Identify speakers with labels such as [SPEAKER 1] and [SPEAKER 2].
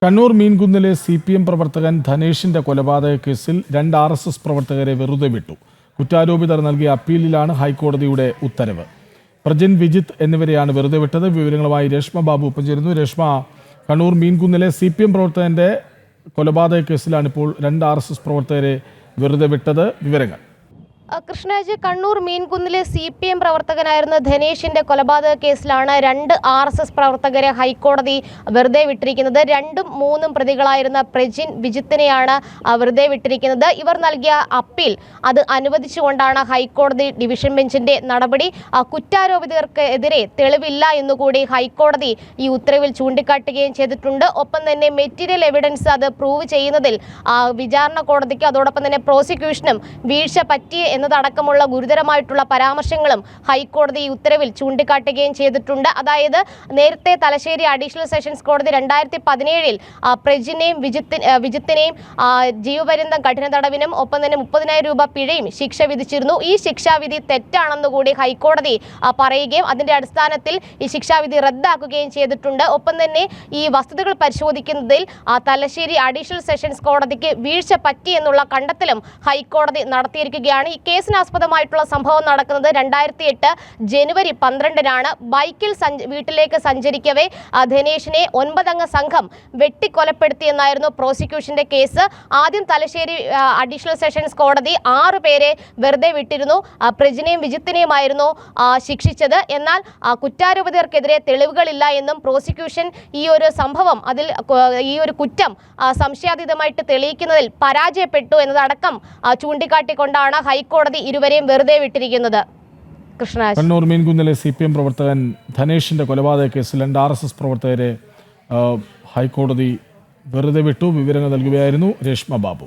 [SPEAKER 1] Kannur മീൻകുന്നിലെ CPM പ്രവർത്തകൻ ധനേഷിന്റെ കൊലപാതക കേസിൽ 2 RSS പ്രവർത്തകരെ വെറുതെ വിട്ടു. കുറ്റാരോപിതർ നൽകിയ അപ്പീലിലാണ് ഹൈക്കോടതിയുടെ ഉത്തരവ്. പ്രജിൻ, വിജിത്ത് എന്നിവരെയാണ് വെറുതെ വിട്ടത്. വിവരങ്ങളുമായി രേഷ്മ ബാബു ഒപ്പം ചേരുന്നു. രേഷ്മ, കണ്ണൂർ മീൻകുന്നിലെ CPM പ്രവർത്തകന്റെ കൊലപാതക കേസിലാണ് ഇപ്പോൾ 2 RSS പ്രവർത്തകരെ വെറുതെ വിട്ടത്. വിവരങ്ങൾ.
[SPEAKER 2] കൃഷ്ണരാജ്, കണ്ണൂർ മീൻകുന്നിലെ CPM പ്രവർത്തകനായിരുന്ന ധനേഷിന്റെ കൊലപാതക കേസിലാണ് 2 RSS പ്രവർത്തകരെ ഹൈക്കോടതി വെറുതെ വിട്ടിരിക്കുന്നത്. 2ഉം 3ഉം പ്രതികളായിരുന്ന പ്രജിൻ, വിജിത്തിനെയാണ് വെറുതെ വിട്ടിരിക്കുന്നത്. ഇവർ നൽകിയ അപ്പീൽ അത് അനുവദിച്ചുകൊണ്ടാണ് ഹൈക്കോടതി ഡിവിഷൻ ബെഞ്ചിന്റെ നടപടി. കുറ്റാരോപിതർക്കെതിരെ തെളിവില്ല എന്നുകൂടി ഹൈക്കോടതി ഈ ഉത്തരവിൽ ചൂണ്ടിക്കാട്ടുകയും ചെയ്തിട്ടുണ്ട്. ഒപ്പം തന്നെ മെറ്റീരിയൽ എവിഡൻസ് അത് പ്രൂവ് ചെയ്യുന്നതിൽ വിചാരണ കോടതിക്ക് അതോടൊപ്പം തന്നെ പ്രോസിക്യൂഷനും വീഴ്ച പറ്റി എന്നതടക്കമുള്ള ഗുരുതരമായിട്ടുള്ള പരാമർശങ്ങളും ഹൈക്കോടതി ഈ ഉത്തരവിൽ ചൂണ്ടിക്കാട്ടുകയും ചെയ്തിട്ടുണ്ട്. അതായത് നേരത്തെ തലശ്ശേരി അഡീഷണൽ സെഷൻസ് കോടതി 2017 പ്രജിനെയും വിജിത്തിനെയും ജീവപര്യന്തം കഠിന തടവിനും ഒപ്പം തന്നെ 30,000 രൂപ പിഴയും ശിക്ഷ വിധിച്ചിരുന്നു. ഈ ശിക്ഷാവിധി തെറ്റാണെന്നുകൂടി ഹൈക്കോടതി പറയുകയും അതിന്റെ അടിസ്ഥാനത്തിൽ ഈ ശിക്ഷാവിധി റദ്ദാക്കുകയും ചെയ്തിട്ടുണ്ട്. ഒപ്പം തന്നെ ഈ വസ്തുതകൾ പരിശോധിക്കുന്നതിൽ തലശ്ശേരി അഡീഷണൽ സെഷൻസ് കോടതിക്ക് വീഴ്ച പറ്റി എന്നുള്ള കണ്ടെത്തലും ഹൈക്കോടതി നടത്തിയിരിക്കുകയാണ്. ഈ കേസിനാസ്പദമായിട്ടുള്ള സംഭവം നടക്കുന്നത് 2008 ജനുവരി 12-നാണ്. ബൈക്കിൽ വീട്ടിലേക്ക് സഞ്ചരിക്കവേ ധനേഷിനെ 9-അംഗ സംഘം വെട്ടിക്കൊലപ്പെടുത്തിയെന്നായിരുന്നു പ്രോസിക്യൂഷന്റെ കേസ്. ആദ്യം തലശ്ശേരി അഡീഷണൽ സെഷൻസ് കോടതി 6 പേരെ വെറുതെ വിട്ടിരുന്നു. പ്രജിനെയും വിജിത്തിനെയുമായിരുന്നു ശിക്ഷിച്ചത്. എന്നാൽ കുറ്റാരോപിതർക്കെതിരെ തെളിവുകളില്ല എന്നും പ്രോസിക്യൂഷൻ ഈ ഒരു സംഭവം ഈ ഒരു കുറ്റം സംശയാതീതമായിട്ട് തെളിയിക്കുന്നതിൽ പരാജയപ്പെട്ടു എന്നതടക്കം ചൂണ്ടിക്കാട്ടിക്കൊണ്ടാണ് ഹൈക്കോടതി ഇരുവരെയും വെറുതെ വിട്ടിരിക്കുന്നത്. കൃഷ്ണരാജ്,
[SPEAKER 1] കണ്ണൂർ മീൻകുന്നിലെ CPM പ്രവർത്തകൻ ധനേഷിന്റെ കൊലപാതക കേസിൽ 2 RSS പ്രവർത്തകരെ ഹൈക്കോടതി വെറുതെ വിട്ടു. വിവരങ്ങൾ നൽകുകയായിരുന്നു രേഷ്മ ബാബു.